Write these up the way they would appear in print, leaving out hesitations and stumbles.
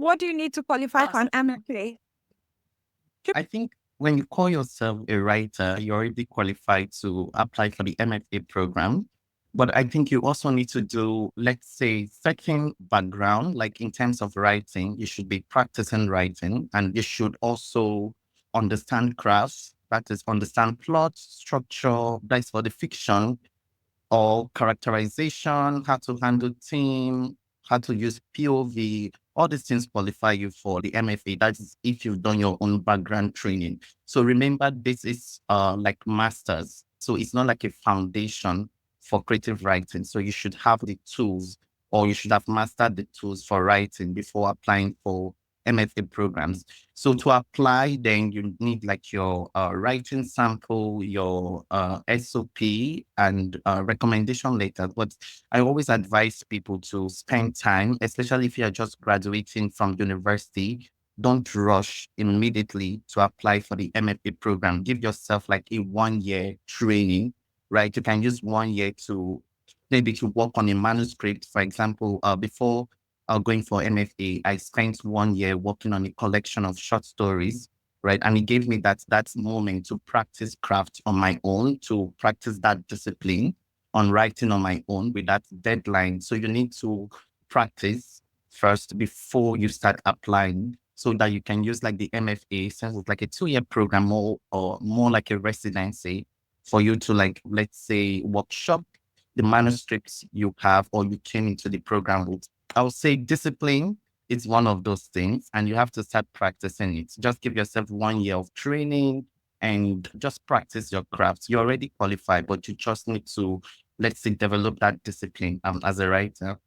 What do you need to qualify for an MFA? I think when you call yourself a writer, you're already qualified to apply for the MFA program. But I think you also need to do, let's say, certain background, like in terms of writing, you should be practicing writing, and you should also understand crafts, that is, understand plot, structure, that's for the fiction, or characterization, how to handle team, how to use POV. All these things qualify you for the MFA. That is if you've done your own background training. So remember, this is like masters. So it's not like a foundation for creative writing. So you should have the tools, or you should have mastered the tools for writing before applying for MFA programs. So to apply, then you need like your writing sample, your SOP, and recommendation letter. But I always advise people to spend time, especially if you're just graduating from university. Don't rush immediately to apply for the MFA program. Give yourself like a 1 year training, right? You can use 1 year to maybe to work on a manuscript, for example, before going for MFA, I spent 1 year working on a collection of short stories, right? And it gave me that moment to practice craft on my own, to practice that discipline on writing on my own with that deadline. So you need to practice first before you start applying, so that you can use like the MFA, since it's like a 2 year program, or more like a residency, for you to, like, let's say, workshop the manuscripts you have or you came into the program with. I would say discipline is one of those things, and you have to start practicing it. Just give yourself 1 year of training and just practice your craft. You're already qualified, but you just need to, let's say, develop that discipline as a writer.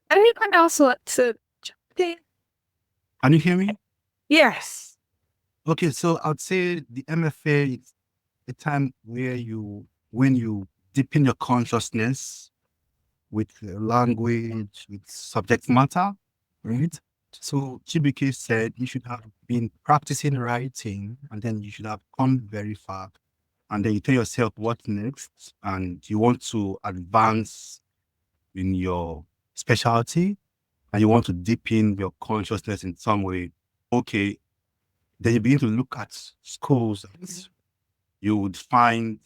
Anyone else want to jump in? Can you hear me? Yes. Okay, so I'd say the MFA is a time where when you deepen your consciousness with language, with subject matter, right? So Chibuike said you should have been practicing writing, and then you should have come very far. And then you tell yourself what next, and you want to advance in your specialty, and you want to deepen your consciousness in some way. Okay, then you begin to look at schools that you would find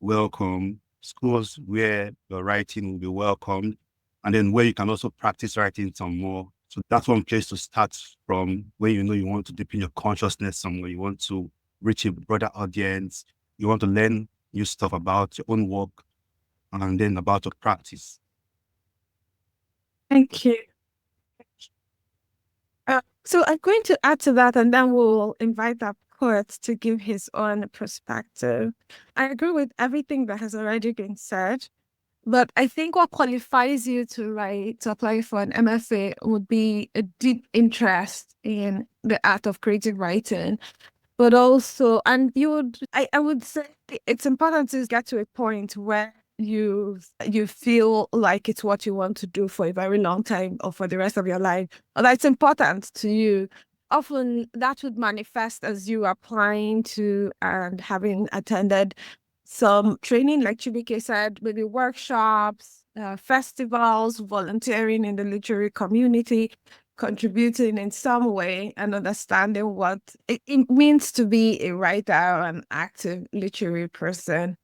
welcome, schools where your writing will be welcomed, and then where you can also practice writing some more. So that's one place to start from, where you know you want to deepen your consciousness somewhere. You want to reach a broader audience. You want to learn new stuff about your own work, and then about your practice. Thank you. So I'm going to add to that, and then we'll invite our poet to give his own perspective. I agree with everything that has already been said, but I think what qualifies you to apply for an MFA would be a deep interest in the art of creative writing. But also, and I would say it's important to get to a point where you feel like it's what you want to do for a very long time or for the rest of your life, or that's important to you. Often that would manifest as you applying to and having attended some training, like Chibuike said, maybe workshops, festivals, volunteering in the literary community, contributing in some way, and understanding what it means to be a writer, an active literary person.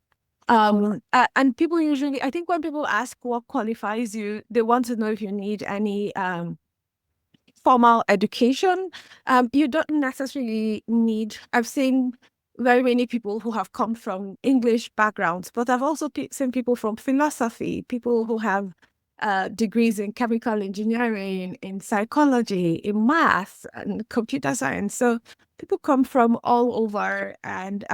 And people usually, I think when people ask what qualifies you, they want to know if you need any formal education. You don't necessarily need, I've seen very many people who have come from English backgrounds, but I've also seen people from philosophy, people who have degrees in chemical engineering, in psychology, in math, and computer science. So people come from all over and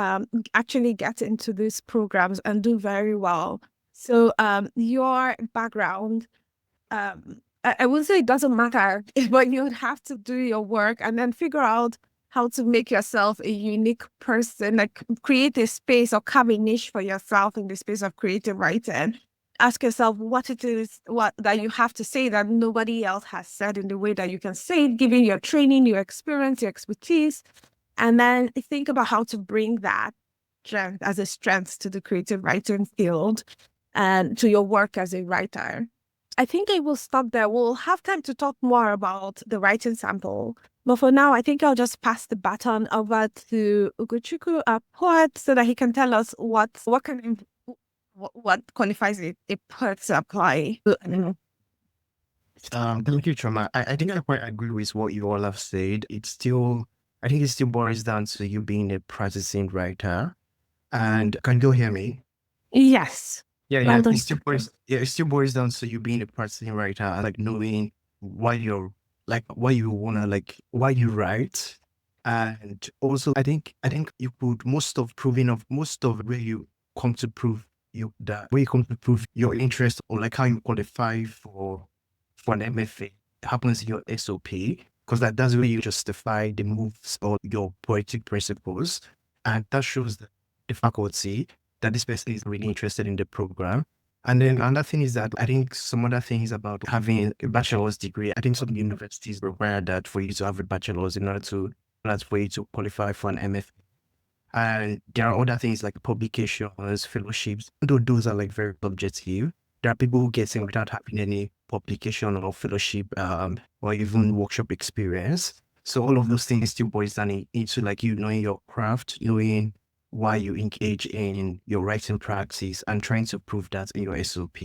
actually get into these programs and do very well. So your background, I would say it doesn't matter, but you would have to do your work and then figure out how to make yourself a unique person, like create a space or carve a niche for yourself in the space of creative writing. Ask yourself what it is that you have to say that nobody else has said in the way that you can say it, given your training, your experience, your expertise. And then think about how to bring that strength as a strength to the creative writing field and to your work as a writer. I think I will stop there. We'll have time to talk more about the writing sample. But for now, I think I'll just pass the baton over to Ugochukwu, our poet, so that he can tell us what qualifies a poet to apply. Thank you, Chioma. I think I quite agree with what you all have said. I think it still boils down to you being a practicing writer. And can you hear me? Yes. Yeah, Well yeah. done. It still boils down to you being a practicing writer and like knowing why you're why you wanna why you write. And also you could most of where you come to prove where you come to prove your interest or like how you qualify for an MFA happens in your SOP, because that's where you justify the moves or your poetic principles. And that shows the faculty that this person is really interested in the program. And then another thing is that I think some other things about having a bachelor's degree. I think some universities require that for you to have a bachelor's in order for you to qualify for an MFA. And there are other things like publications, fellowships, though those are like very subjective. There are people who get in without having any publication or fellowship or even workshop experience. So all of those things still boils down into like you knowing your craft, knowing why you engage in your writing practice and trying to prove that in your SOP.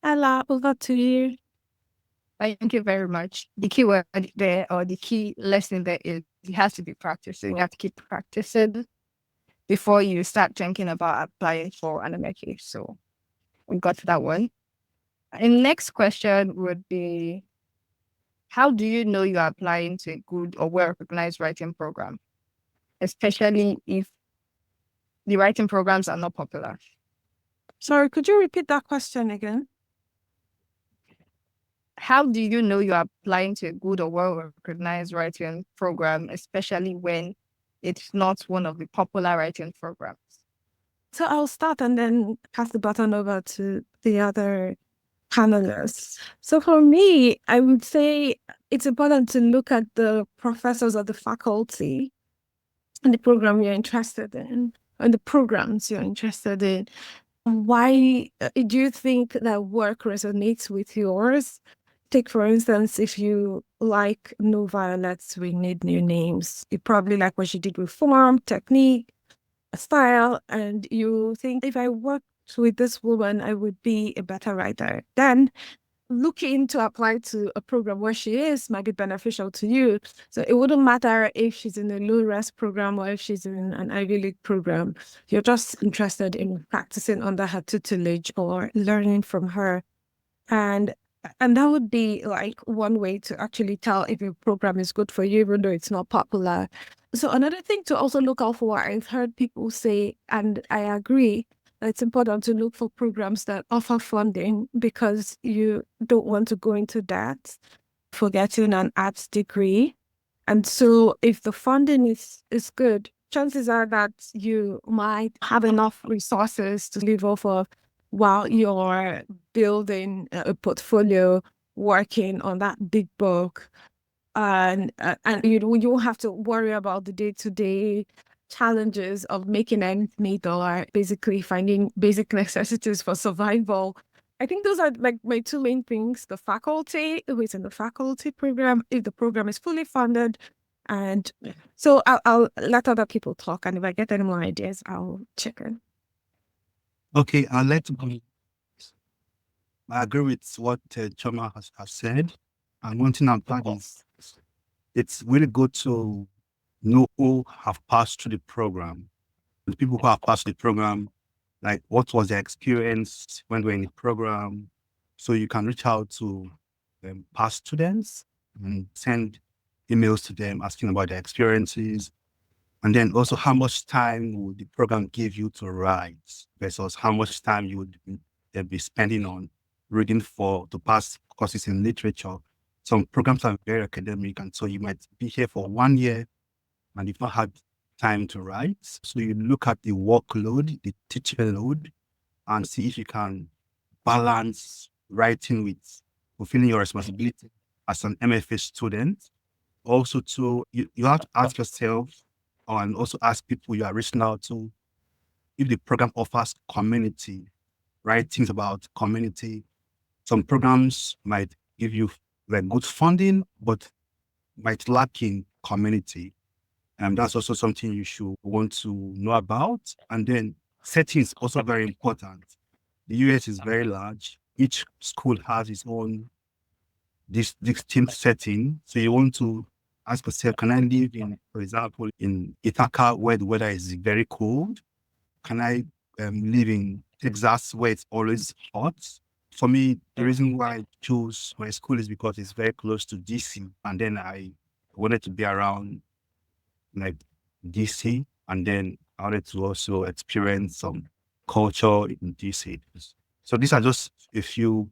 Ella, over to you. Thank you very much. The key word there, or the key lesson there, is it has to be practiced. So you have to keep practicing before you start thinking about applying for an MFA. So we got to that one. And next question would be, how do you know you're applying to a good or well-recognized writing program, especially if the writing programs are not popular? Sorry, could you repeat that question again? How do you know you're applying to a good or well-recognized writing program, especially when it's not one of the popular writing programs? So I'll start and then pass the baton over to the other panelists. So for me, I would say it's important to look at the professors or the faculty and the program you're interested in, and the programs you're interested in. Why do you think that work resonates with yours? Take, for instance, if you like No Violets, We Need New Names, you probably like what she did with form, technique, style, and you think, if I worked with this woman, I would be a better writer. Then looking to apply to a program where she is might be beneficial to you. So it wouldn't matter if she's in a low-res program or if she's in an Ivy League program. You're just interested in practicing under her tutelage or learning from her. And that would be like one way to actually tell if a program is good for you, even though it's not popular. So another thing to also look out for, I've heard people say, and I agree, that it's important to look for programs that offer funding, because you don't want to go into debt for getting an arts degree. And so if the funding is good, chances are that you might have enough resources to live off of while you're building a portfolio, working on that big book. And you won't have to worry about the day-to-day challenges of making ends meet or basically finding basic necessities for survival. I think those are like my two main things: the faculty, who is in the faculty program, if the program is fully funded. And so I'll let other people talk, and if I get any more ideas, I'll check in. Okay, I'll let me. I agree with what Chioma has said. And one thing I'm planning is it's really good to know who have passed through the program. The people who have passed the program, like what was their experience when they were in the program. So you can reach out to past students and send emails to them asking about their experiences. And then also how much time would the program give you to write versus how much time you would be spending on reading to pass courses in literature. Some programs are very academic, and so you might be here for 1 year and you've not had time to write. So you look at the workload, the teaching load, and see if you can balance writing with fulfilling your responsibility as an MFA student. Also, you have to ask yourself and also ask people you are reaching out to if the program offers community, write things about community. Some programs might give you like good funding, but might lack in community. And that's also something you should want to know about. And then setting is also very important. The US is very large. Each school has its own distinct setting. So you want to ask yourself, can I live in, for example, in Ithaca where the weather is very cold? Can I live in Texas where it's always hot? For me, the reason why I chose my school is because it's very close to DC. And then I wanted to be around like DC. And then I wanted to also experience some culture in DC. So these are just a few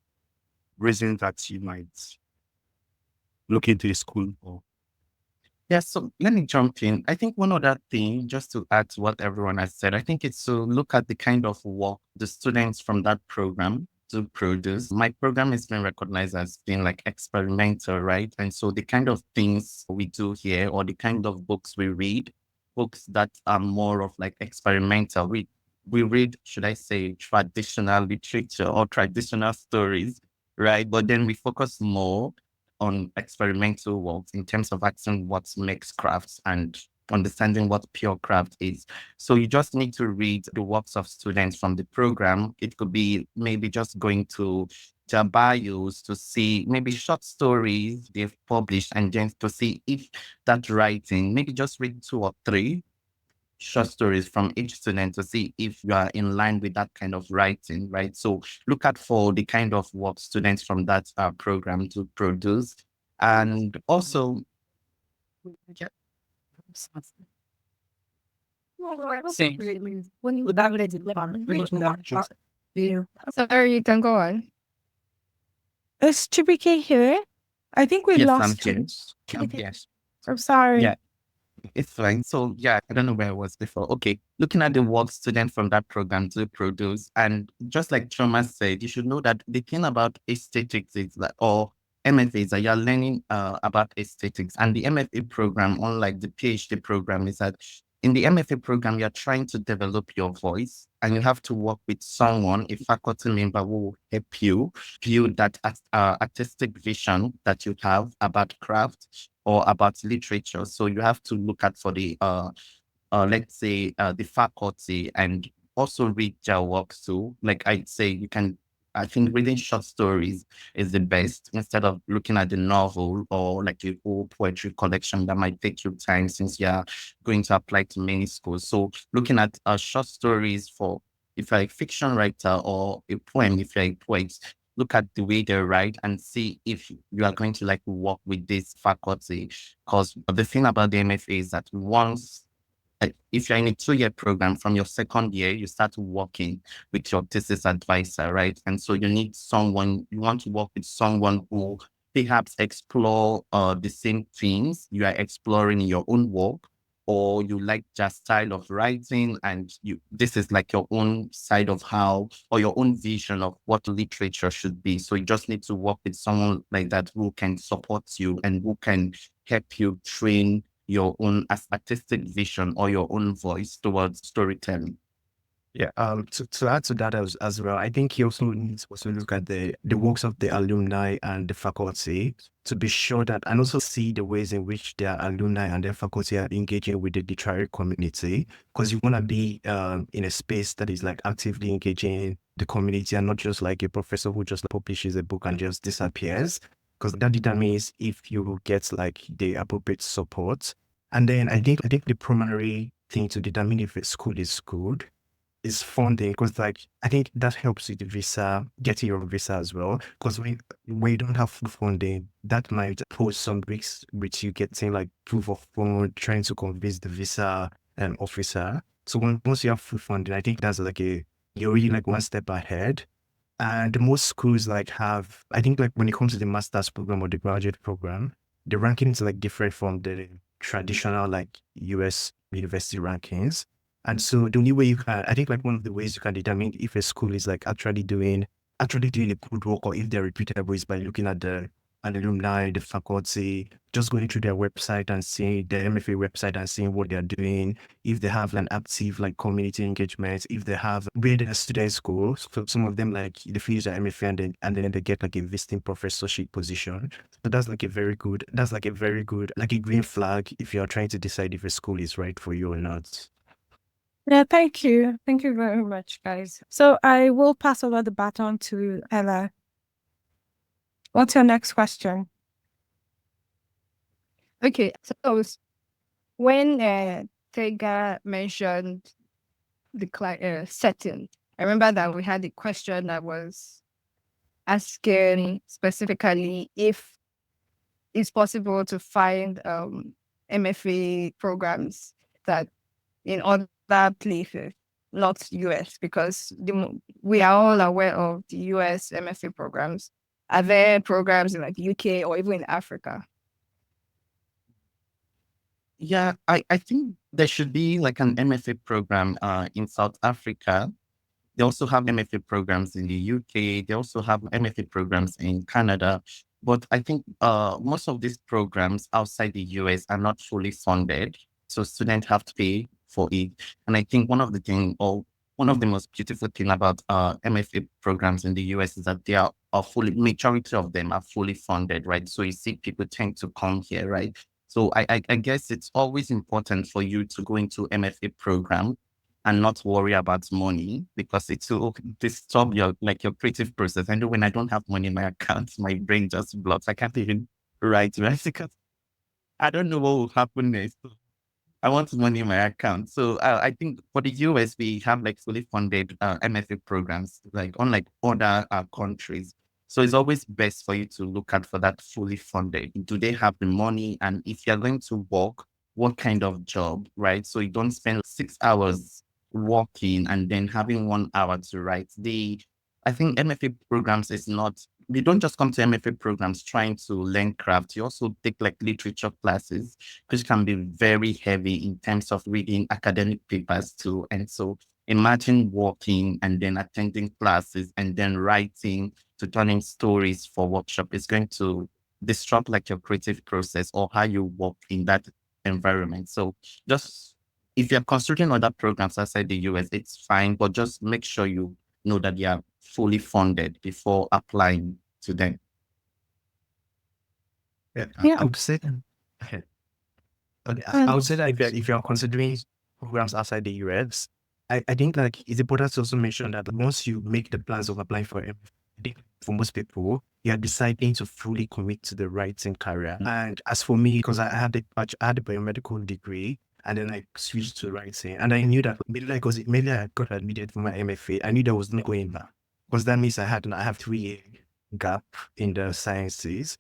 reasons that you might look into a school for. Yeah, so let me jump in. I think one other thing, just to add to what everyone has said, I think it's to look at the kind of work the students from that program to produce. My program is being recognized as being like experimental, right? And so the kind of things we do here, or the kind of books we read, books that are more of like experimental. We read, should I say, traditional literature or traditional stories, right? But then we focus more on experimental work in terms of asking what makes crafts and understanding what pure craft is. So you just need to read the works of students from the program. It could be maybe just going to their bios to see maybe short stories they've published, and then to see if that writing, maybe just read 2 or 3 short stories from each student to see if you are in line with that kind of writing, right? So look at for the kind of work students from that program to produce. And also, yeah. Sorry, you can go on. Is Chibuike here? I think we Yes, lost I'm him. here. Yes. I'm sorry. Yeah. It's fine. So yeah, I don't know where I was before. Okay. Looking at the work students from that program to produce, and just like Chioma said, you should know that the thing about aesthetics is that, or MFA, is that you're learning about aesthetics. And the MFA program, unlike the PhD program, is that in the MFA program, you're trying to develop your voice, and you have to work with someone, a faculty member, who will help you build that artistic vision that you have about craft or about literature. So you have to look at for the let's say the faculty, and also read their works too. Like I'd say, you can, I think reading short stories is the best, instead of looking at the novel or like a whole poetry collection that might take you time, since you're going to apply to many schools. So looking at short stories, for if you're a fiction writer, or a poem if you're a poet, look at the way they write and see if you are going to like work with this faculty. Because the thing about the MFA is that once, if you're in a 2-year program, from your second year, you start working with your thesis advisor, right? And so you need someone, you want to work with someone who perhaps explore the same things you are exploring in your own work, or you like their style of writing, and this is like your own side of how, or your own vision of what literature should be. So you just need to work with someone like that who can support you and who can help you train your own artistic vision or your own voice towards storytelling. Yeah. To add to that as well, I think he also needs to also look at the works of the alumni and the faculty to be sure that, and also see the ways in which their alumni and their faculty are engaging with the literary community, because you want to be in a space that is like actively engaging the community, and not just like a professor who just publishes a book and just disappears, because that determines if you will get like the appropriate support. And then I think the primary thing to determine if a school is good is funding, because like I think that helps with the visa, getting your visa as well. Because when you don't have full funding, that might pose some risks with you getting like proof of fund, trying to convince the visa officer. So once you have full funding, I think that's like you're really like one step ahead. And most schools like have, I think like when it comes to the master's program or the graduate program, the rankings is like different from the traditional like US university rankings. And so the only way you can, I think like one of the ways you can determine if a school is like actually doing a good work, or if they're reputable, is by looking at the an alumni, the faculty, just going through their website and seeing the MFA website and seeing what they're doing, if they have an active like community engagement, if they have where their students go. So some of them like they finish their MFA and then they get like a visiting professorship position. So that's like a very good, like a green flag if you're trying to decide if a school is right for you or not. Yeah, thank you. Thank you very much, guys. So I will pass over the baton to Ella. What's your next question? Okay, so when Tega mentioned the setting, I remember that we had a question that was asking specifically if it's possible to find MFA programs that in other places, not US, because we are all aware of the US MFA programs. Are there programs in like UK or even in Africa? Yeah, I think there should be like an MFA program in South Africa. They also have MFA programs in the UK. They also have MFA programs in Canada. But I think most of these programs outside the US are not fully funded. So students have to pay for it. And I think one of the most beautiful thing about MFA programs in the US is that they are majority of them are fully funded, right? So you see people tend to come here, right? So I guess it's always important for you to go into MFA program and not worry about money, because it will disturb your creative process. I know when I don't have money in my account, my brain just blocks. I can't even write, right? Because I don't know what will happen next. I want money in my account. So I think for the US, we have like fully funded MFA programs, like unlike other countries. So it's always best for you to look at for that fully funded. Do they have the money? And if you're going to work, what kind of job, right? So you don't spend 6 hours working and then having 1 hour to write. I think MFA programs is not, you don't just come to MFA programs trying to learn craft. You also take like literature classes, which can be very heavy in terms of reading academic papers too. And so imagine working and then attending classes and then writing to turning stories for workshop is going to disrupt like your creative process or how you work in that environment. So just if you're considering other programs outside the US, it's fine, but just make sure you know that they are fully funded before applying to them. Yeah, Yeah. I would say. Okay. Okay, Um, I would say that if you're considering programs outside the US, I think like it's important to also mention that once you make the plans of applying for MFA, I think for most people, you are deciding to fully commit to the writing career. And as for me, because I had a biomedical degree, and then I switched to writing, and I knew that maybe I got admitted for my MFA, I knew that was not going back, because that means I have 3 year gap in the sciences.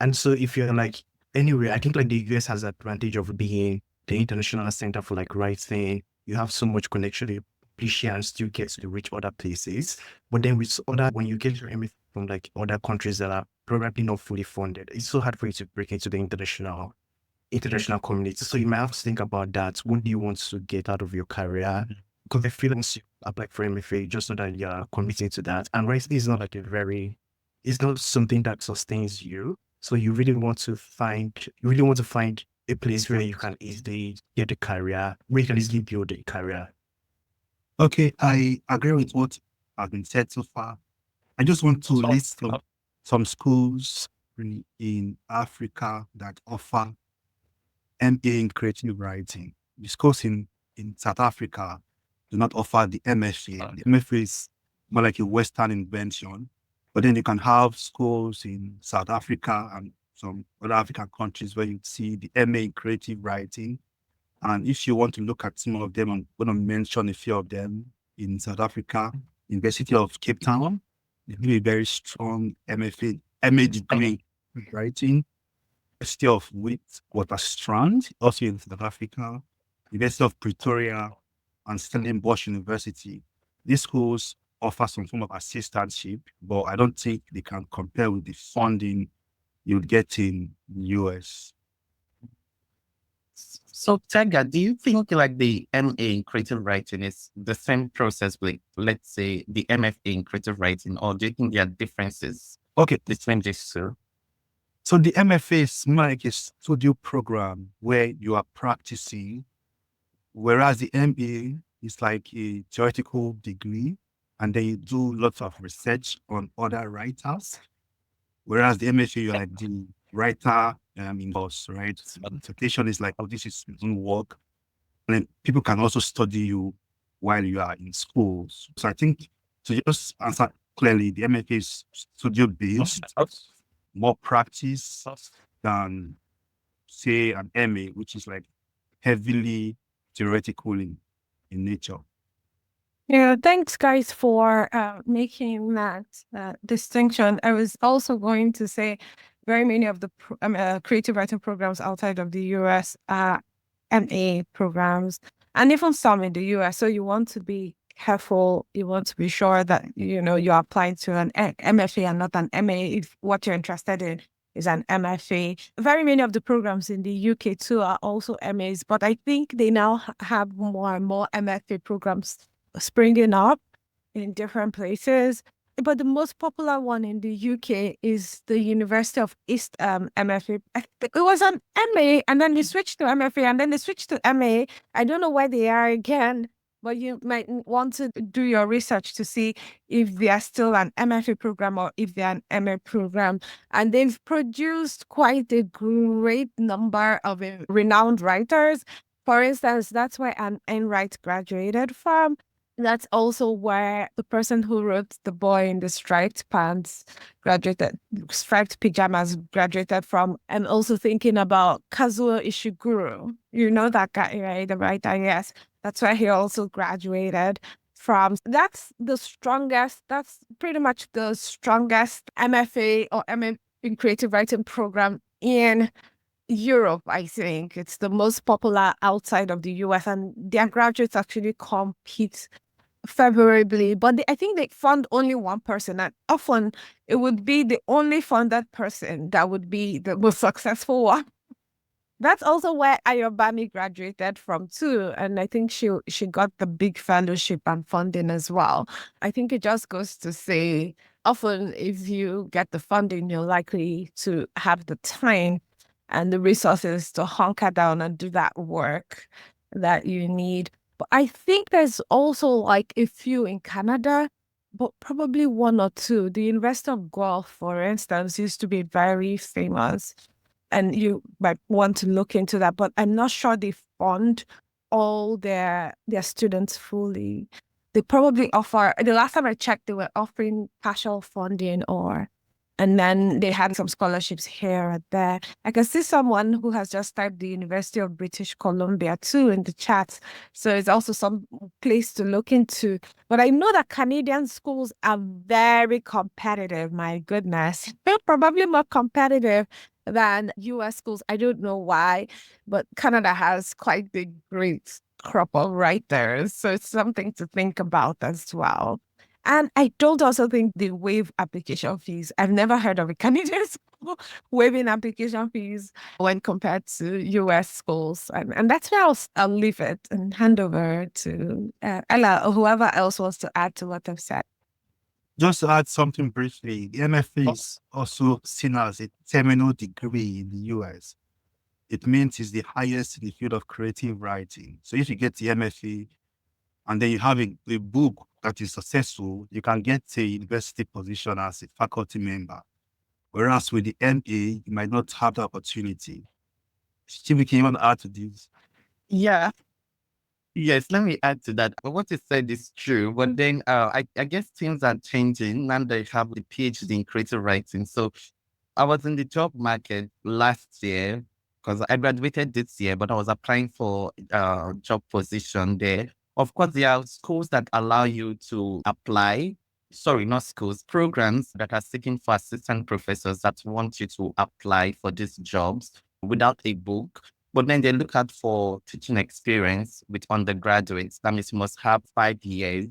And so if you're like anyway, I think like the US has the advantage of being the international center for like writing. You have so much connection with publishers, still get to reach other places. But then when you get your MFA from like other countries that are probably not fully funded, it's so hard for you to break into the international community. So you might have to think about that. What do you want to get out of your career? Because I feel once you apply for MFA, just know that you're committing to that. And writing is not like it's not something that sustains you. So you really want to find a place where you can easily get a career, where you can easily build a career. Okay, I agree with what has been said so far. I just want to list some schools in Africa that offer MA in creative writing. The schools in South Africa do not offer the MFA. The MFA is more like a Western invention. But then you can have schools in South Africa and some other African countries where you see the MA in creative writing. And if you want to look at some of them, I'm going to mention a few of them. In South Africa, University of Cape Town, they have a very strong MA degree in writing. University of Witwatersrand, also in South Africa, University of Pretoria, and Stellenbosch University. These schools offer some form of assistantship, but I don't think they can compare with the funding you'd get in the US. So Tega, do you think like the MA in creative writing is the same process with, let's say, the MFA in creative writing, or do you think there are differences Okay, between these two? So the MFA is more like a studio program where you are practicing, whereas the MA is like a theoretical degree, and then you do lots of research on other writers. Whereas the MFA, you're like the writer in course, right? So the dissertation is like, oh, this is your own work. And then people can also study you while you are in school. So I think, to just answer clearly, the MFA is studio-based, more practice than, say, an MA, which is like heavily theoretical in nature. Yeah, thanks, guys, for making that distinction. I was also going to say very many of the creative writing programs outside of the US are MA programs, and even some in the US. So you want to be careful. You want to be sure that, you're applying to an MFA and not an MA if what you're interested in is an MFA. Very many of the programs in the UK too are also MAs, but I think they now have more and more MFA programs springing up in different places. But the most popular one in the UK is the University of East MFA. It was an MA, and then they switched to MFA, and then they switched to MA. I don't know where they are again, but you might want to do your research to see if they are still an MFA program or if they're an MA program. And they've produced quite a great number of renowned writers. For instance, that's where Anne Enright graduated from. That's also where the person who wrote The Boy in the Striped Pants striped pajamas graduated from. And also thinking about Kazuo Ishiguro. You know that guy, right? The writer, yes. That's where he also graduated from. That's pretty much the strongest MFA or MA in creative writing program in Europe, I think. It's the most popular outside of the US, and their graduates actually compete favorably, but I think they fund only one person, and often it would be the only funded person that would be the most successful one. That's also where Ayobami graduated from too, and I think she got the big fellowship and funding as well. I think it just goes to say, often if you get the funding, you're likely to have the time and the resources to hunker down and do that work that you need. But I think there's also like a few in Canada, but probably one or two. The University of Guelph, for instance, used to be very famous, and you might want to look into that. But I'm not sure they fund all their students fully. They probably offer. The last time I checked, they were offering partial funding and then they had some scholarships here and there. I can see someone who has just typed the University of British Columbia too in the chat. So it's also some place to look into. But I know that Canadian schools are very competitive. My goodness. They're probably more competitive than US schools. I don't know why, but Canada has quite the great crop of writers. So it's something to think about as well. And I don't also think they waive application fees. I've never heard of a Canadian school waiving application fees when compared to US schools. And that's where I'll leave it and hand over to Ella or whoever else wants to add to what I've said. Just to add something briefly, the MFA is also seen as a terminal degree in the US. It means it's the highest in the field of creative writing. So if you get the MFA and then you have a book that is successful, you can get a university position as a faculty member. Whereas with the MA, you might not have the opportunity. Chibuike, you want to add to this? Yeah. Yes, let me add to that. What you said is true, but then I guess things are changing now that I have the PhD in creative writing. So I was in the job market last year because I graduated this year, but I was applying for a job position there. Of course, there are schools that allow you to apply. Sorry, not schools, programs that are seeking for assistant professors that want you to apply for these jobs without a book. But then they look at for teaching experience with undergraduates. That means you must have 5 years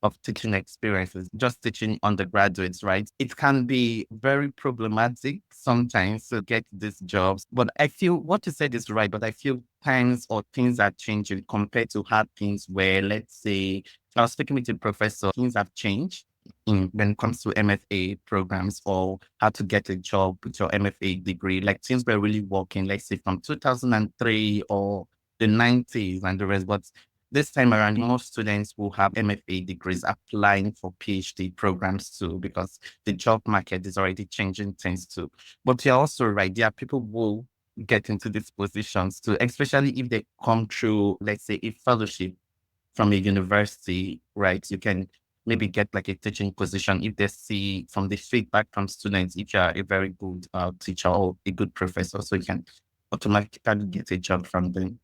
of teaching experiences, just teaching undergraduates, right? It can be very problematic sometimes to get these jobs. But I feel what you said is right, but I feel times or things are changing compared to how things were. Let's say, I was speaking with a professor, things have changed. when it comes to MFA programs or how to get a job with your MFA degree. Like things were really working, let's say from 2003 or the 90s and the rest. But this time around, most students will have MFA degrees applying for PhD programs too, because the job market is already changing things too. But you're also right. There are people who will get into these positions too, especially if they come through, let's say, a fellowship from a university, right? You can maybe get like a teaching position if they see from the feedback from students, if you are a very good teacher or a good professor, so you can automatically get a job from them.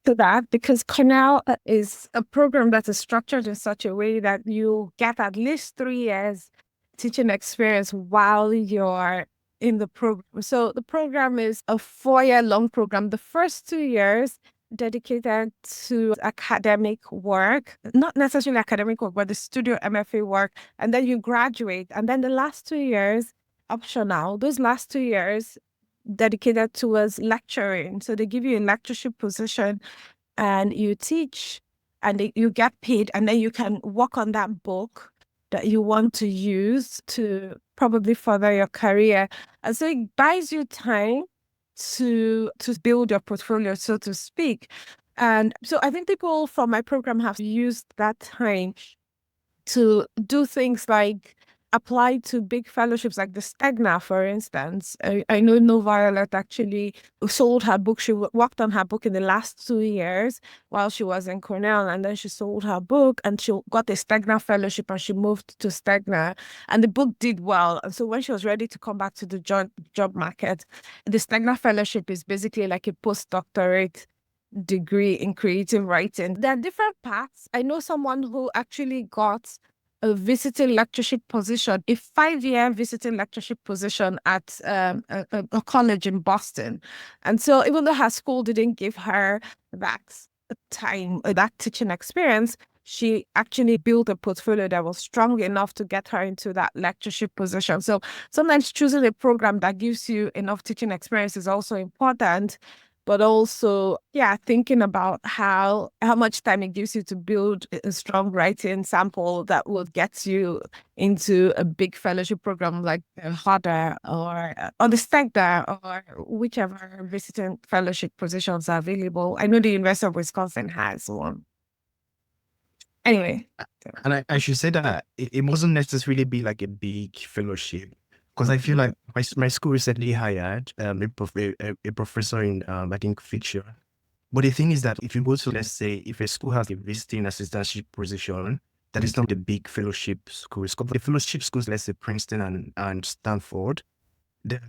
To that, because Cornell is a program that is structured in such a way that you get at least 3 years teaching experience while you're in the program. So the program is a 4-year long program. The first 2 years dedicated to academic work, not necessarily academic work, but the studio MFA work. And then you graduate. And then the last 2 years, optional, those last 2 years dedicated towards lecturing. So they give you a lectureship position and you teach and you get paid, and then you can work on that book that you want to use to probably further your career. And so it buys you time to build your portfolio, so to speak. And so I think people from my program have used that time to do things like apply to big fellowships like the Stegna, for instance. I know No Violet actually sold her book. She worked on her book in the last 2 years while she was in Cornell, and then she sold her book and she got a Stegna fellowship and she moved to Stegna, and the book did well. And so when she was ready to come back to the job market, the Stegna fellowship is basically like a postdoctorate degree in creative writing. There are different paths. I know someone who actually got a visiting lectureship position, a 5-year visiting lectureship position at a college in Boston. And so even though her school didn't give her that time, that teaching experience, she actually built a portfolio that was strong enough to get her into that lectureship position. So sometimes choosing a program that gives you enough teaching experience is also important. But also, thinking about how much time it gives you to build a strong writing sample that will get you into a big fellowship program like HODA or the STEGDA or whichever visiting fellowship positions are available. I know the University of Wisconsin has one. Anyway. And I should say that it mustn't necessarily be like a big fellowship. Because I feel like my school recently hired a professor in, I think, fiction. But the thing is that if you go to, let's say, if a school has a visiting assistantship position, that is not the big fellowship schools. The fellowship schools, let's say Princeton and Stanford, they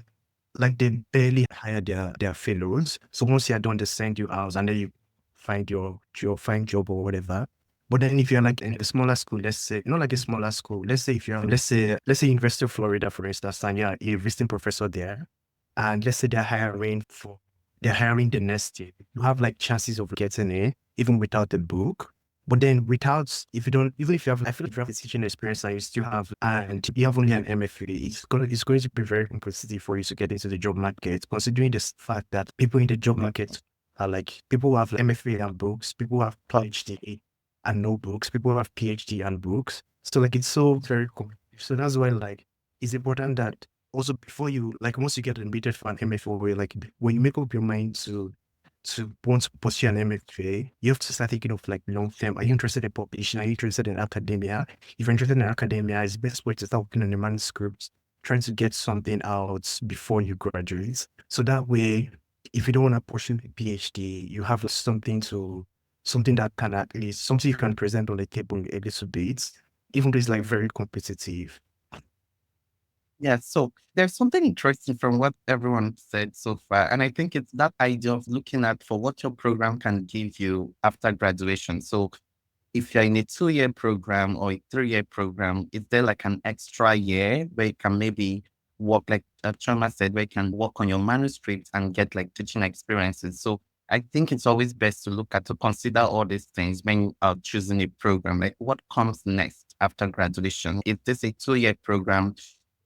barely hire their fellows. So once you're done, they send you out and then you find your job or whatever. But then if you're like in a smaller school, let's say, not like a smaller school, let's say if you're, let's say University of Florida, for instance, and you're a visiting professor there, and let's say they're hiring the next year, you have like chances of getting it even without a book. But then even if you have, I feel like if you have a teaching experience and you still have, and you have only an MFA, it's going to be very competitive for you to get into the job market, considering the fact that people in the job market are like people who have like MFA and books, people who have PhD and no books, people who have PhD and books. So like it's so very competitive. So that's why like it's important that also before you, like once you get admitted for an MFA, like when you make up your mind to want to pursue an MFA, you have to start thinking of like long term. Are you interested in publishing? Are you interested in academia? If you're interested in academia, it's the best way to start working on the manuscripts, trying to get something out before you graduate. So that way, if you don't want to pursue a PhD, you have something that can at least, something you can present on the table a little bit, even though it's like very competitive. Yeah, so there's something interesting from what everyone said so far. And I think it's that idea of looking at for what your program can give you after graduation. So if you're in a 2-year program or a 3-year program, is there like an extra year where you can maybe work, like Chioma said, where you can work on your manuscript and get like teaching experiences? So I think it's always best to consider all these things when you are choosing a program. Like what comes next after graduation? Is this a 2-year program?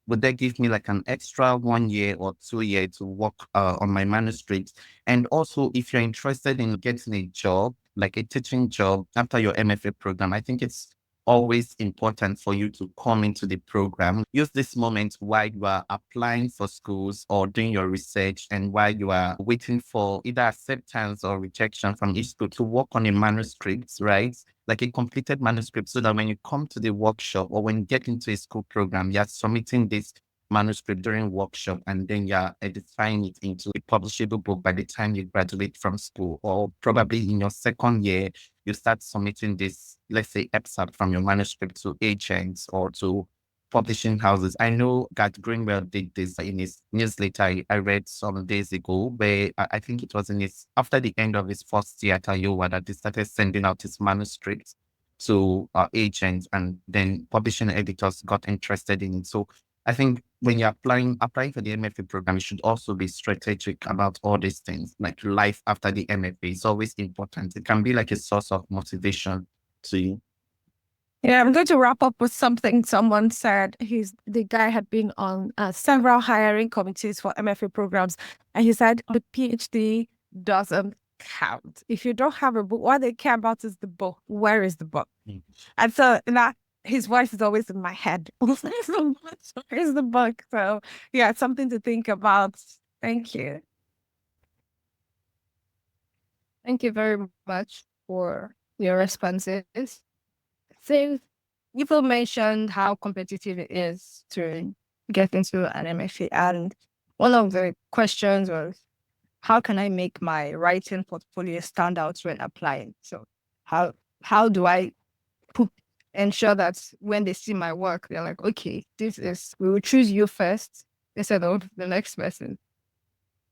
Would they give me like an extra 1 year or 2 year to work on my manuscripts? And also, if you're interested in getting a job, like a teaching job after your MFA program, I think it's always important for you to come into the program. Use this moment while you are applying for schools or doing your research, and while you are waiting for either acceptance or rejection from each school, to work on a manuscript, right? Like a completed manuscript, so that when you come to the workshop or when you get into a school program, you're submitting this manuscript during workshop, and then you're edifying it into a publishable book by the time you graduate from school, or probably in your second year, you start submitting this, let's say, excerpt from your manuscript to agents or to publishing houses. I know that Greenwell did this in his newsletter I read some days ago, where I think it was in his, after the end of his first year at Iowa, that he started sending out his manuscripts to agents, and then publishing editors got interested in it. So I think when you're applying for the MFA program, you should also be strategic about all these things, like life after the MFA is always important. It can be like a source of motivation to you. Yeah, I'm going to wrap up with something someone said. The guy had been on several hiring committees for MFA programs, and he said the PhD doesn't count. If you don't have a book, what they care about is the book. Where is the book? And so that his voice is always in my head. Where's the book? So yeah, it's something to think about. Thank you. Thank you very much for your responses. So you mentioned how competitive it is to get into an MFA, and one of the questions was, how can I make my writing portfolio stand out when applying? So how do I ensure that when they see my work, they're like, okay, we will choose you first instead of the next person?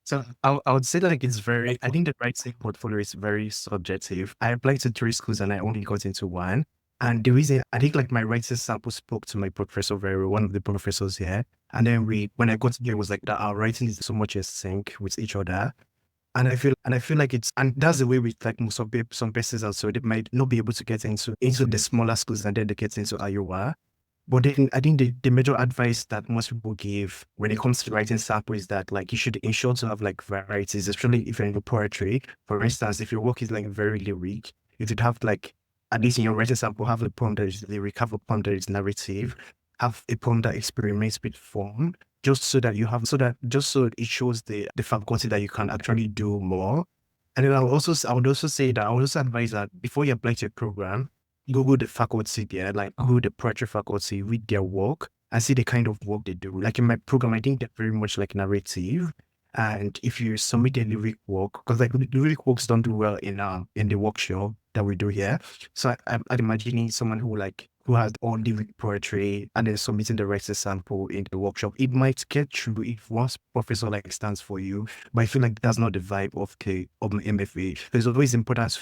So I would say like I think the writing portfolio is very subjective. I applied to 3 schools and I only got into 1. And the reason, I think like my writing sample spoke to my professor very well, one of the professors here. And then when I got here, it was like that our writing is so much in sync with each other. And I feel like and that's the way with like some persons also, they might not be able to get into the smaller schools, and then they get into Iowa. But then I think the major advice that most people give when it comes to writing sample is that like you should ensure to have like varieties, especially if you're in poetry. For instance, if your work is like very lyric, you should have like, at least in your writing sample, have a poem that is lyric, have a poem that is narrative, have a poem that experiments with form, just so that it shows the faculty that you can actually do more. And then I would also say that I would also advise that before you apply to a program, Google the faculty there, like Google the poetry faculty, read their work and see the kind of work they do. Like in my program, I think they're very much like narrative. And if you submit a lyric work, because like lyric works don't do well in the workshop that we do here. So I'm imagining someone who has all lyric poetry and then submitting the writing sample in the workshop. It might get through if one professor like stands for you, but I feel like that's not the vibe of MFA. So it's always important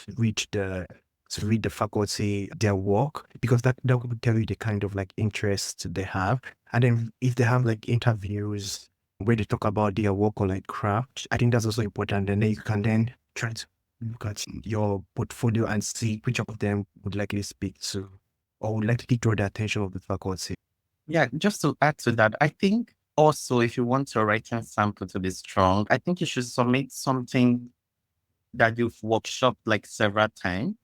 to read the faculty, their work, because that will tell you the kind of like interest they have. And then if they have like interviews where they talk about their work or like craft, I think that's also important. And then you can then try to look at your portfolio and see which of them would likely speak to or would likely draw the attention of the faculty. Yeah, just to add to that, I think also if you want your writing sample to be strong, I think you should submit something that you've workshopped like several times.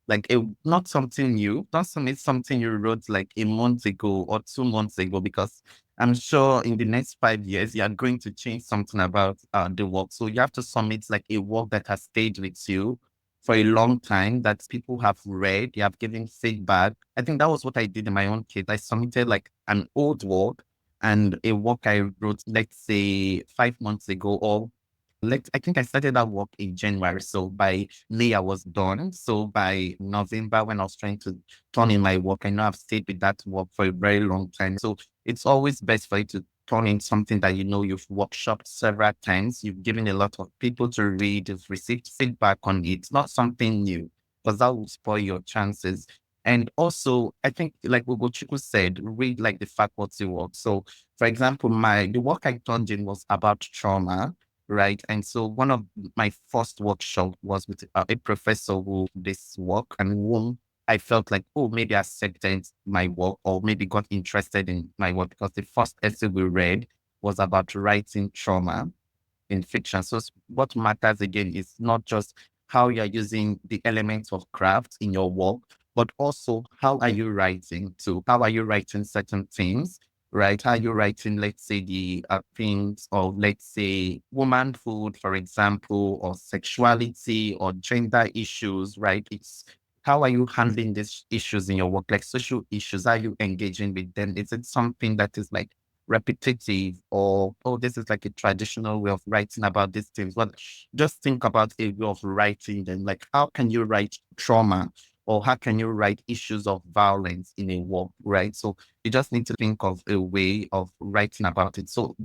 Like not something new. Don't submit something you wrote like a month ago or 2 months ago, because I'm sure in the next 5 years, you're going to change something about the work. So you have to submit like a work that has stayed with you for a long time, that people have read, you have given feedback. I think that was what I did in my own case. I submitted like an old work and a work I wrote, let's say 5 months ago, or I think I started that work in January. So by May, I was done. So by November, when I was trying to turn in my work, I know I've stayed with that work for a very long time. So it's always best for you to turn in something that you know you've workshopped several times. You've given a lot of people to read, you've received feedback on it, not something new, because that will spoil your chances. And also, I think, like Ugochukwu said, read like the faculty work. So, for example, the work I turned in was about trauma. Right. And so one of my first workshop was with a professor who did this work, and whom I felt like, oh, maybe accepted my work or maybe got interested in my work, because the first essay we read was about writing trauma in fiction. So what matters again is not just how you're using the elements of craft in your work, but also how are you writing too? How are you writing certain things, right? How are you writing, let's say, the things of, let's say, womanhood, for example, or sexuality or gender issues, right? It's how are you handling these issues in your work, like social issues? Are you engaging with them? Is it something that is like repetitive, or oh, this is like a traditional way of writing about these things? But just think about a way of writing them. Like, how can you write trauma, or how can you write issues of violence in a work, right? So you just need to think of a way of writing about it. So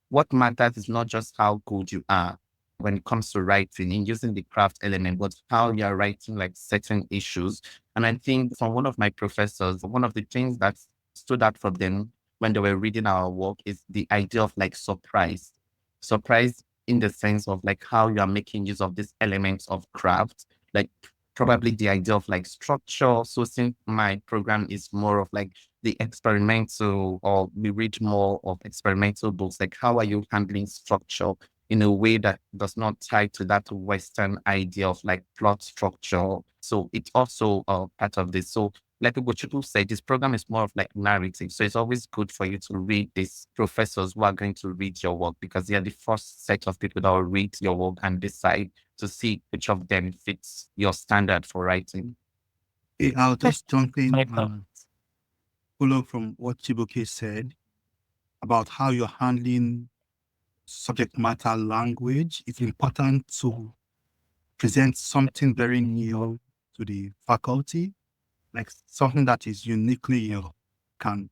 what matters is not just how good you are when it comes to writing and using the craft element, but how you're writing like certain issues. And I think from one of my professors, one of the things that stood out for them when they were reading our work is the idea of like surprise. Surprise in the sense of like how you are making use of these elements of craft, like probably the idea of like structure. So since my program is more of like the experimental, or we read more of experimental books, like how are you handling structure in a way that does not tie to that Western idea of like plot structure? So it's also part of this. So like Ugochukwu said, this program is more of like narrative. So it's always good for you to read these professors who are going to read your work, because they are the first set of people that will read your work and decide to see which of them fits your standard for writing. I'll just jump in and follow from what Chibuike said about how you're handling subject matter language. It's important to present something very new to the faculty, like something that is uniquely can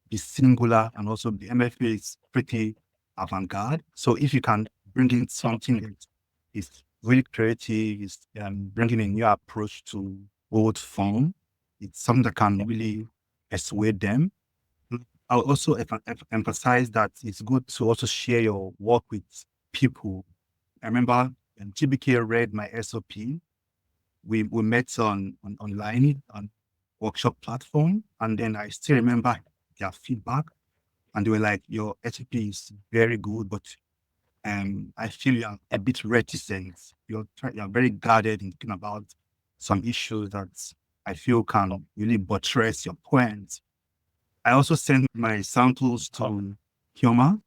be singular, and also the MFA is pretty avant-garde. So if you can bring in something that is really creative, is bringing a new approach to old form, it's something that can really persuade them. I'll also emphasize that it's good to also share your work with people. I remember when Chibuike read my SOP, we met online on workshop platform, and then I still remember their feedback, and they were like, your SOP is very good, but I feel you're a bit reticent. You're very guarded in thinking about some issues that I feel can really buttress your point. I also sent my samples to Chioma,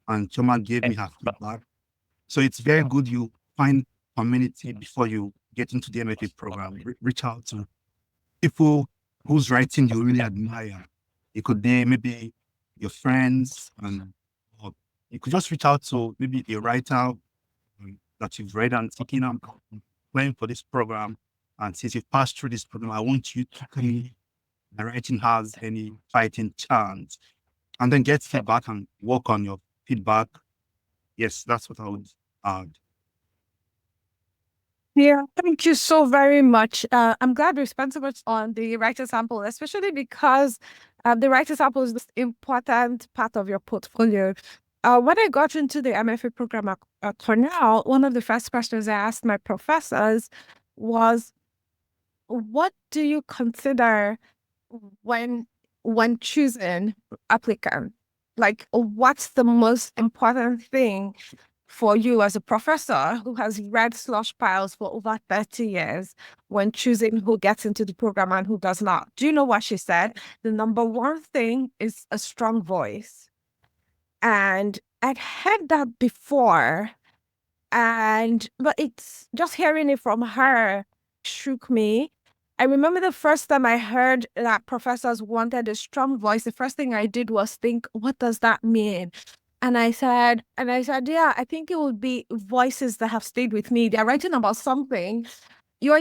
and Chioma gave me her feedback. So it's very good you find community before you get into the MFA program. Reach out to people whose writing you really admire. It could be maybe your friends, and or you could just reach out to maybe a writer that you've read and thinking, I'm playing for this program. And since you've passed through this program, I want you to tell me my writing has any fighting chance. And then get feedback and work on your feedback. Yes, that's what I would add. Yeah, thank you so very much. I'm glad we spent so much on the writer sample, especially because the writer sample is the most important part of your portfolio. When I got into the MFA program at Cornell, one of the first questions I asked my professors was, what do you consider when choosing applicant? Like, what's the most important thing for you as a professor who has read slush piles for over 30 years when choosing who gets into the program and who does not? Do you know what she said? The number one thing is a strong voice. And I'd heard that before, but it's just hearing it from her shook me. I remember the first time I heard that professors wanted a strong voice, the first thing I did was think, what does that mean? And I said, yeah, I think it would be voices that have stayed with me. They're writing about something. You're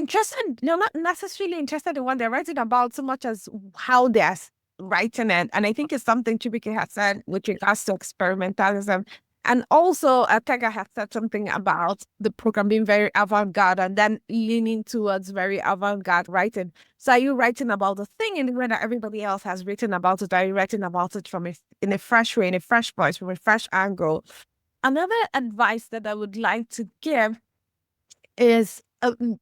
not necessarily interested in what they're writing about so much as how they're writing it. And I think it's something Chibuike has said with regards to experimentalism. And also, Tega had said something about the program being very avant-garde and then leaning towards very avant-garde writing. So are you writing about the thing in the way that everybody else has written about it? Are you writing about it in a fresh way, in a fresh voice, from a fresh angle? Another advice that I would like to give is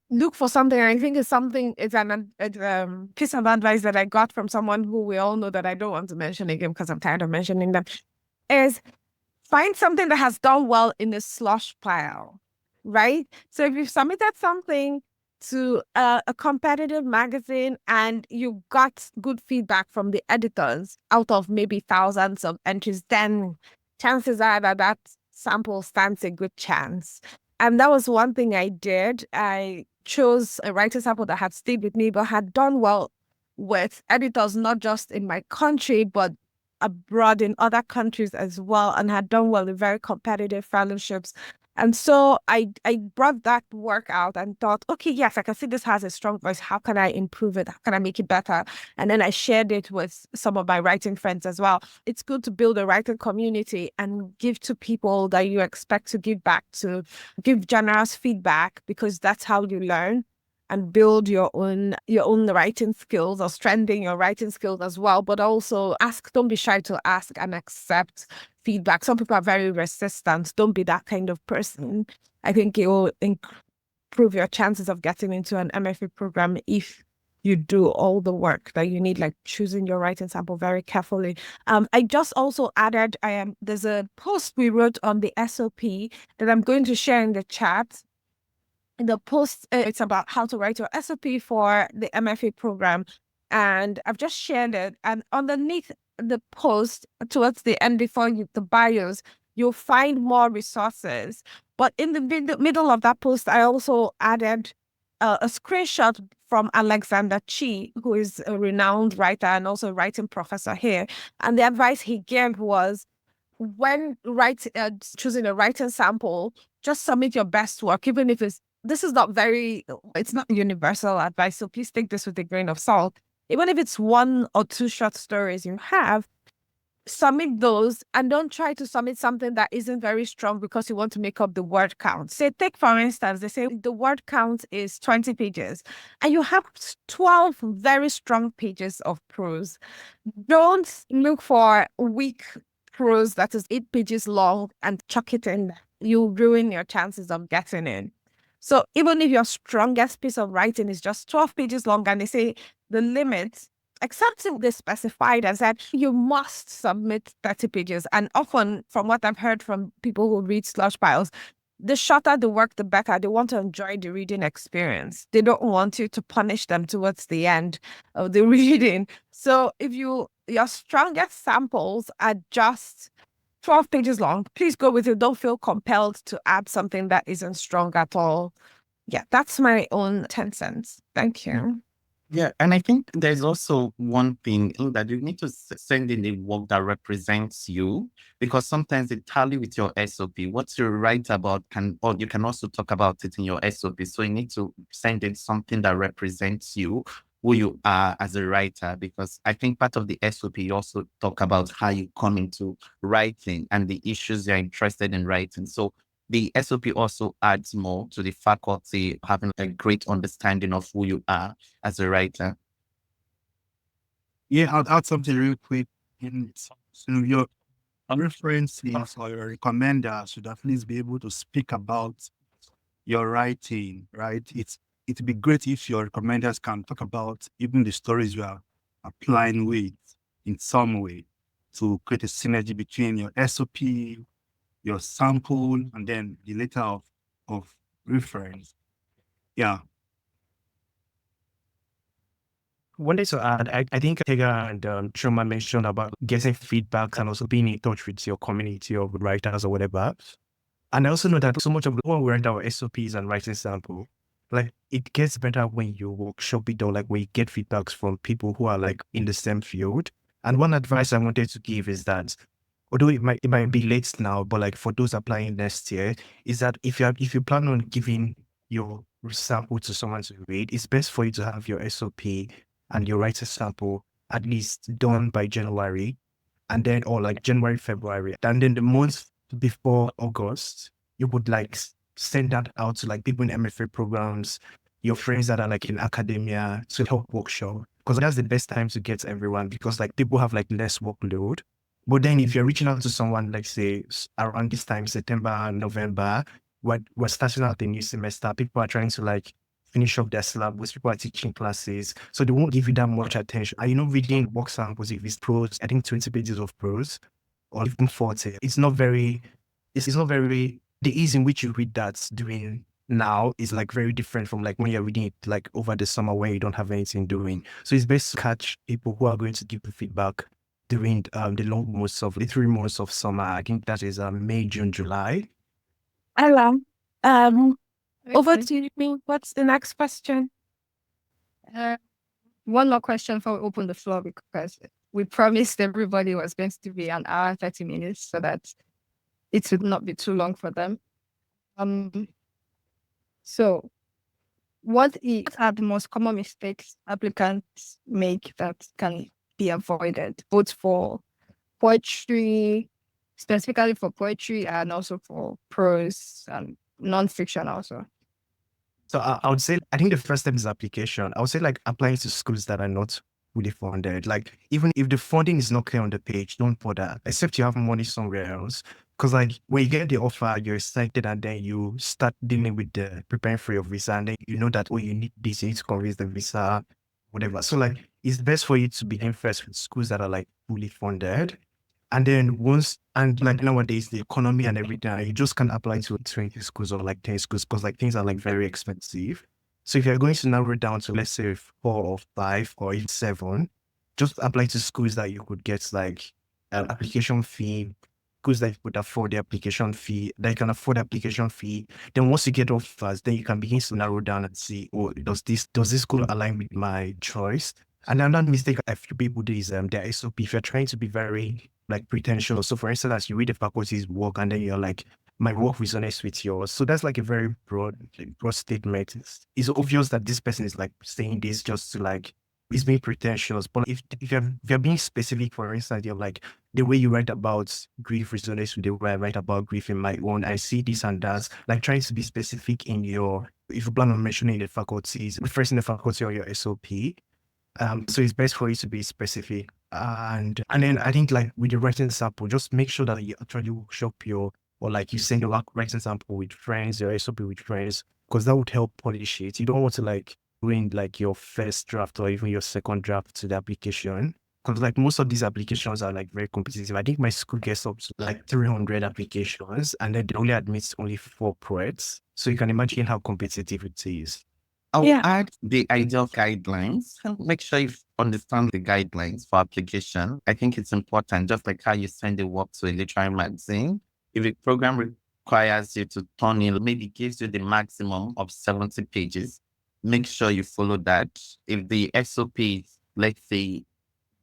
look for something. I think it's a piece of advice that I got from someone who we all know that I don't want to mention again because I'm tired of mentioning them, is find something that has done well in the slush pile, right? So if you've submitted something to a competitive magazine and you got good feedback from the editors out of maybe thousands of entries, then chances are that that sample stands a good chance. And that was one thing I did. I chose a writing sample that had stayed with me, but had done well with editors, not just in my country, but abroad in other countries as well, and had done well in very competitive fellowships. And so I brought that work out and thought, okay, yes, I can see this has a strong voice. How can I improve it? How can I make it better? And then I shared it with some of my writing friends as well. It's good to build a writing community and give to people that you expect to give back to, give generous feedback, because that's how you learn and build your own writing skills, or strengthen your writing skills as well. But also don't be shy to ask and accept feedback. Some people are very resistant. Don't be that kind of person. I think it will improve your chances of getting into an MFA program if you do all the work that you need, like choosing your writing sample very carefully. I just also added, there's a post we wrote on the SOP that I'm going to share in the chat. In the post, it's about how to write your SOP for the MFA program. And I've just shared it. And underneath the post, towards the end, before the bios, you'll find more resources. But in the middle of that post, I also added a screenshot from Alexander Chi, who is a renowned writer and also a writing professor here. And the advice he gave was, when choosing a writing sample, just submit your best work, even if it's not universal advice, so please take this with a grain of salt. Even if it's 1 or 2 short stories you have, submit those, and don't try to submit something that isn't very strong because you want to make up the word count. Say, take for instance, they say the word count is 20 pages and you have 12 very strong pages of prose. Don't look for weak prose that is 8 pages long and chuck it in. You'll ruin your chances of getting in. So even if your strongest piece of writing is just 12 pages long, and they say the limit, except if they specified as that you must submit 30 pages. And often, from what I've heard from people who read slush piles, the shorter the work, the better. They want to enjoy the reading experience. They don't want you to punish them towards the end of the reading. So if your strongest samples are just 12 pages long, please go with it. Don't feel compelled to add something that isn't strong at all. Yeah, that's my own 10 cents. Thank you. Yeah, and I think there's also one thing that you need to send in the work that represents you, because sometimes it tally with your SOP. What you write about or you can also talk about it in your SOP. So you need to send in something that represents you, who you are as a writer, because I think part of the SOP, you also talk about how you come into writing and the issues you're interested in writing. So the SOP also adds more to the faculty having a great understanding of who you are as a writer. Yeah, I'll add something real quick. So your references or your recommender should at least be able to speak about your writing, right? It'd be great if your recommenders can talk about even the stories you are applying with in some way to create a synergy between your SOP, your sample, and then the letter of reference. Yeah. One day to add, I think Tega and Chioma mentioned about getting feedback and also being in touch with your community of writers or whatever. And I also know that so much of when we write our SOPs and writing sample, like it gets better when you workshop it, or like when you get feedbacks from people who are like in the same field. And one advice I wanted to give is that, although it might be late now, but like for those applying next year, is that if you plan on giving your sample to someone to read, it's best for you to have your SOP and your writer sample at least done by January, and then, or like January, February, and then the month before August, you would like send that out to like people in MFA programs, your friends that are like in academia, to help workshop, because that's the best time to get everyone, because like people have like less workload. But then if you're reaching out to someone, like say around this time, September, November, we're starting out the new semester, people are trying to like finish up their syllabus, people are teaching classes, so they won't give you that much attention. And reading work samples, if it's prose, I think 20 pages of prose, or even 40, it's not very, the ease in which you read that during now is like very different from like when you're reading it like over the summer where you don't have anything doing. So it's best to catch people who are going to give the feedback during the 3 months of summer. I think that is May, June, July. Ella, over Okay. to you. What's the next question? One more question before we open the floor, because we promised everybody was going to be an hour, 30 minutes, so that it would not be too long for them. So what are the most common mistakes applicants make that can be avoided, both for poetry, specifically for poetry, and also for prose and non-fiction also? So I would say, I think the first step is application. I would say like applying to schools that are not fully funded. Like even if the funding is not clear on the page, don't bother, except you have money somewhere else. Because like when you get the offer, you're excited, and then you start dealing with the preparing for your visa, and then you know that, oh, you need this, you need to convince the visa, whatever. So like it's best for you to begin first with schools that are like fully funded. And then like nowadays, the economy and everything, you just can't apply to 20 schools or like 10 schools, because like things are like very expensive. So if you're going to narrow it down to, let's say, 4 or 5 or even 7, just apply to schools that you could get like an application fee, schools that you could afford the application fee, that you can afford the application fee. Then once you get offers, then you can begin to narrow down and see, oh, does this school align with my choice? And another mistake a few people do is their SOP. If you're trying to be very like pretentious, so for instance, as you read the faculty's work and then you're like, my work resonates with yours. So that's like a very broad statement. It's obvious that this person is like saying this just to like, it's being pretentious. But if you're being specific, for instance, you're like, the way you write about grief resonates with the way I write about grief in my own. I see this and that. Like trying to be specific in your, if you plan on mentioning the faculties, referring the faculty or your SOP. So it's best for you to be specific. And then I think like with the writing sample, just make sure that you actually workshop or like you send your writing sample with friends, your SOP with friends, because that would help polish it. You don't want to like doing like your first draft or even your second draft to the application. Because like most of these applications are like very competitive. I think my school gets up to like 300 applications, and then they only admits only 4 poets. So you can imagine how competitive it is. I'll Yeah. add the ideal guidelines. Make sure you understand the guidelines for application. I think it's important, just like how you send a work to a literary magazine. If a program requires you to turn in, maybe gives you the maximum of 70 pages, make sure you follow that. If the SOP is, let's say,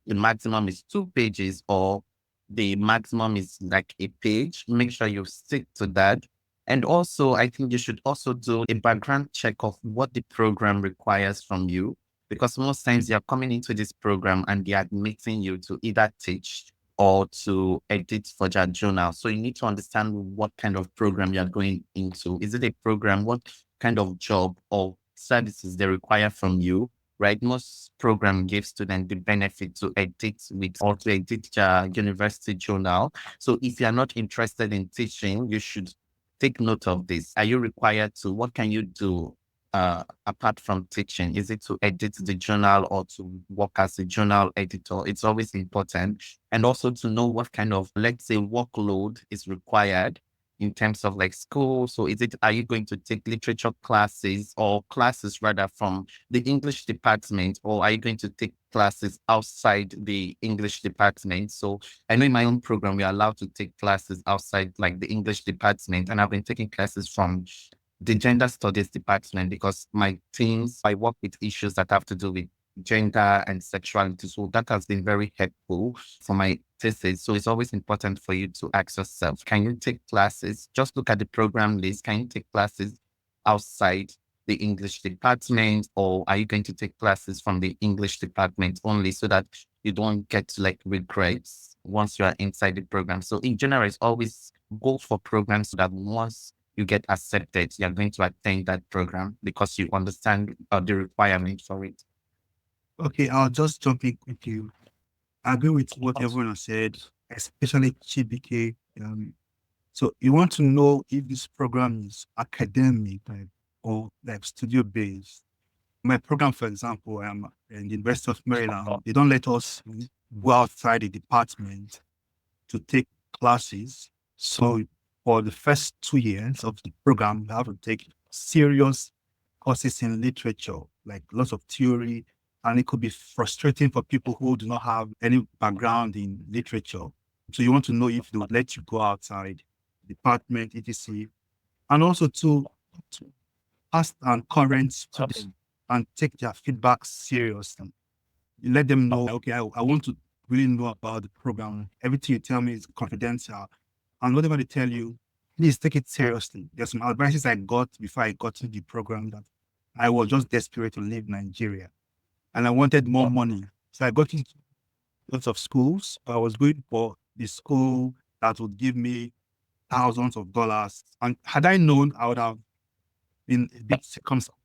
the maximum is 2 pages or the maximum is like a page, make sure you stick to that. And also, I think you should also do a background check of what the program requires from you, because most times you're coming into this program and they're admitting you to either teach or to edit for their journal. So you need to understand what kind of program you're going into. Is it a program? What kind of job or services they require from you? Right? Most program give students the benefit to edit with or to edit their university journal. So if you're not interested in teaching, you should take note of this. Are you required to? What can you do apart from teaching? Is it to edit the journal or to work as a journal editor? It's always important. And also to know what kind of, let's say, workload is required in terms of like school. So are you going to take literature classes or classes rather from the English department, or are you going to take classes outside the English department? So I know in my own program, we are allowed to take classes outside like the English department, and I've been taking classes from the gender studies department because I work with issues that have to do with gender and sexuality. So that has been very helpful for my thesis. So it's always important for you to ask yourself, can you take classes? Just look at the program list. Can you take classes outside the English department, or are you going to take classes from the English department only, so that you don't get like regrets once you are inside the program? So in general, it's always go for programs so that once you get accepted, you're going to attend that program because you understand the requirements for it. Okay, I'll just jump in quickly. I agree with what everyone has said, especially Chibuike. So you want to know if this program is academic or like studio based. My program, for example, I'm in the University of Maryland. They don't let us go outside the department to take classes. So for the first 2 years of the program, you have to take serious courses in literature, like lots of theory, and it could be frustrating for people who do not have any background in literature. So you want to know if they would let you go outside department, etc. And also to past and current students and take their feedback seriously. You let them know, okay, I want to really know about the program. Everything you tell me is confidential. And whatever they tell you, please take it seriously. There's some advices I got before I got to the program that I was just desperate to leave Nigeria. And I wanted more money. So I got into lots of schools. I was going for the school that would give me thousands of dollars. And had I known, I would have been a bit circumspect.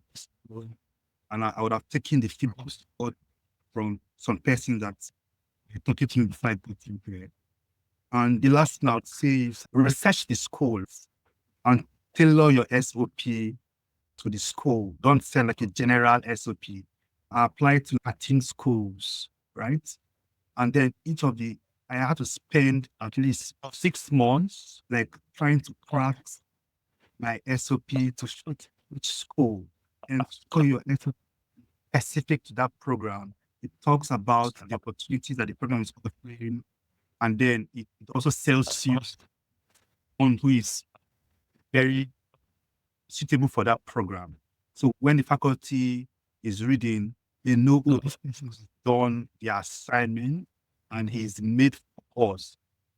And I would have taken the feedback from some person that took it to me before I put it there. And the last thing I would say is research the schools and tailor your SOP to the school. Don't send like a general SOP. Apply to 13 schools, right? And then I had to spend at least 6 months, like trying to crack my SOP to shoot which school and call your SOP specific to that program. It talks about the opportunities that the program is offering, and then it also sells you on who is very suitable for that program. So when the faculty is reading, they know this person has done the assignment and he's made for us.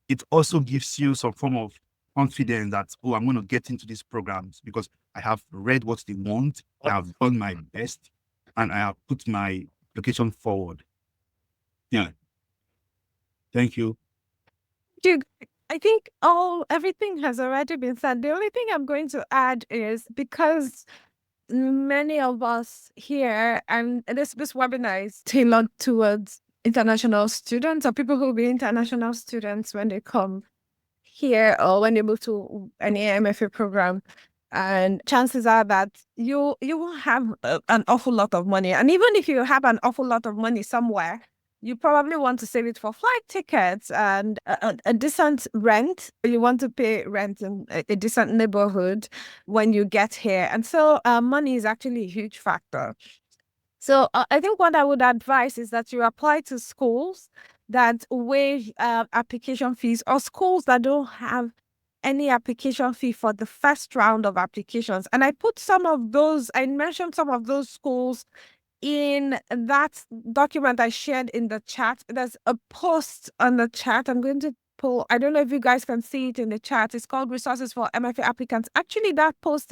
It also gives you some form of confidence that, oh, I'm going to get into these programs because I have read what they want, I have done my best, and I have put my application forward. Yeah. Thank you. Dude, I think everything has already been said. The only thing I'm going to add is because many of us here, and this webinar is tailored towards international students or people who will be international students when they come here or when they move to any MFA program. And chances are that you will have an awful lot of money. And even if you have an awful lot of money somewhere, you probably want to save it for flight tickets and a decent rent. You want to pay rent in a decent neighborhood when you get here. And so money is actually a huge factor. So I think what I would advise is that you apply to schools that waive application fees or schools that don't have any application fee for the first round of applications. And I mentioned some of those schools in that document I shared in the chat. There's a post on the chat. I'm going to pull, I don't know if you guys can see it in the chat. It's called Resources for MFA Applicants. Actually, that post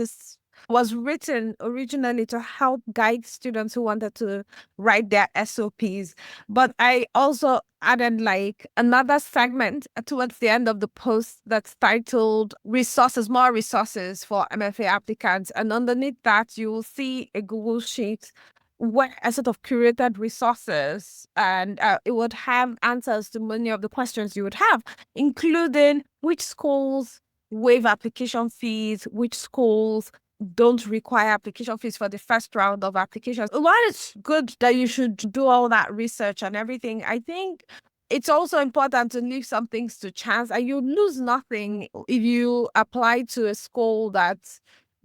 was written originally to help guide students who wanted to write their SOPs. But I also added like another segment towards the end of the post that's titled more resources for MFA applicants. And underneath that, you will see a Google Sheet where a sort of curated resources, and it would have answers to many of the questions you would have, including which schools waive application fees, which schools don't require application fees for the first round of applications. While it's good that you should do all that research and everything, I think it's also important to leave some things to chance, and you lose nothing if you apply to a school that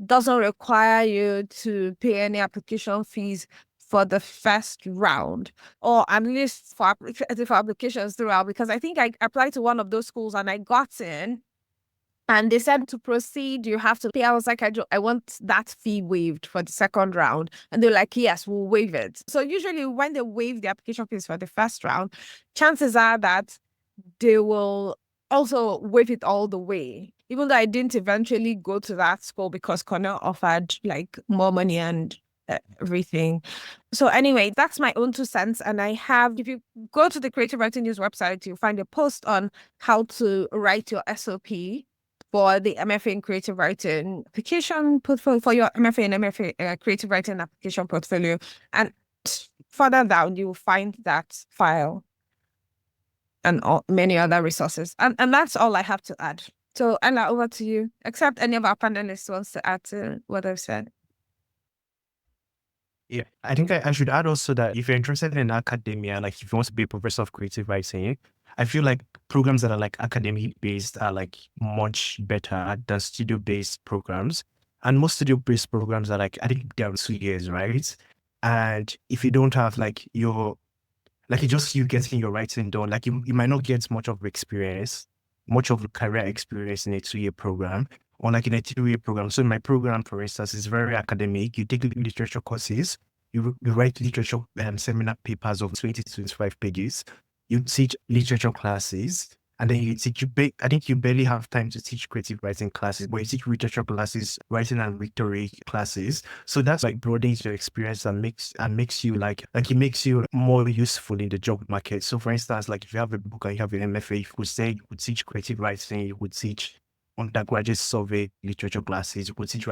doesn't require you to pay any application fees for the first round, or at least for applications throughout, because I think I applied to one of those schools and I got in. And they said to proceed, you have to pay. I was like, I want that fee waived for the second round. And they're like, yes, we'll waive it. So usually when they waive the application fees for the first round, chances are that they will also waive it all the way. Even though I didn't eventually go to that school because Cornell offered like more money and everything. So anyway, that's my own 2 cents. And if you go to the Creative Writing News website, you'll find a post on how to write your SOP for the MFA in Creative Writing application portfolio, for your MFA and MFA Creative Writing application portfolio. And further down, you will find that file and many other resources. And that's all I have to add. So Ella, over to you, except any of our panelists wants to add to what I've said. Yeah, I think I should add also that if you're interested in academia, like if you want to be a professor of creative writing, I feel like programs that are like academic based are like much better than studio based programs. And most studio-based programs are like, I think they're 2 years, right? And if you don't have like it's just you getting your writing done, like you might not get much of experience, much of career experience in a 2-year program, or like in a 3-year program. So in my program, for instance, is very academic. You take literature courses, you write literature seminar papers of 20 to 25 pages. You teach literature classes, and then you teach, I think you barely have time to teach creative writing classes, but you teach literature classes, writing and rhetoric classes. So that's like broadens your experience and makes you like it makes you more useful in the job market. So for instance, like if you have a book and you have an MFA, you could say you would teach creative writing, you would teach undergraduate survey literature classes, you would teach